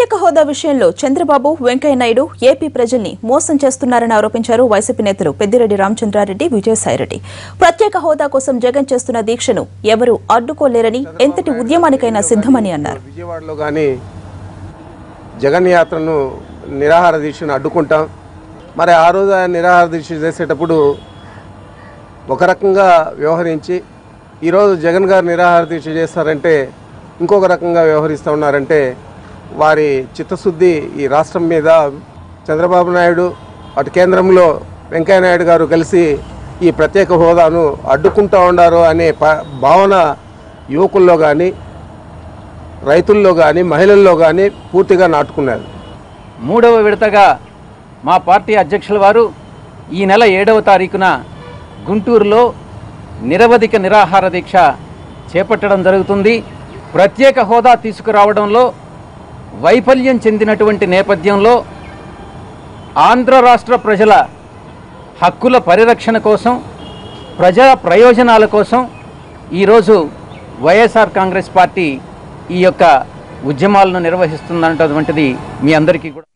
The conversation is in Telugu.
ప్రత్యేక హోదా విషయంలో చంద్రబాబు వెంకయ్య నాయుడు ఏపీ ప్రజల్ని మోసం చేస్తున్నారని ఆరోపించారు వైసీపీ నేతలు పెద్దిరెడ్డి రామచంద్రారెడ్డి, విజయసాయిరెడ్డి. ప్రత్యేక హోదా కోసం జగన్ చేస్తున్న దీక్షను ఎవరూ అడ్డుకోలేరని, ఎంతటి ఉద్యమానికైనా సిద్ధమని అన్నారు. విజయవాడలో గాని జగన్ యాత్రను నిరాహార దీక్షను అడ్డుకుంటాం. మరి ఆ రోజు నిరాహార దీక్ష చేసేటప్పుడు ఒక రకంగా వ్యవహరించి ఈరోజు జగన్ గారు నిరాహార దీక్ష చేస్తారంటే ఇంకొక రకంగా వ్యవహరిస్తూ ఉన్నారంటే వారి చిత్తశుద్ధి ఈ రాష్ట్రం మీద చంద్రబాబు నాయుడు అటు కేంద్రంలో వెంకయ్య నాయుడు గారు కలిసి ఈ ప్రత్యేక హోదాను అడ్డుకుంటూ ఉన్నారు అనే భావన యువకుల్లో కానీ రైతుల్లో కానీ మహిళల్లో కానీ పూర్తిగా నాటుకున్నారు. మూడవ విడతగా మా పార్టీ అధ్యక్షుల వారు ఈ నెల 7వ తారీఖున గుంటూరులో నిరవధిక నిరాహార దీక్ష చేపట్టడం జరుగుతుంది. ప్రత్యేక హోదా తీసుకురావడంలో వైఫల్యం చెందినటువంటి నేపథ్యంలో ఆంధ్ర రాష్ట్ర ప్రజల హక్కుల పరిరక్షణ కోసం, ప్రజా ప్రయోజనాల కోసం ఈరోజు వైఎస్ఆర్ కాంగ్రెస్ పార్టీ ఈ యొక్క ఉద్యమాలను నిర్వహిస్తుందన్నటువంటిది మీ అందరికీ కూడా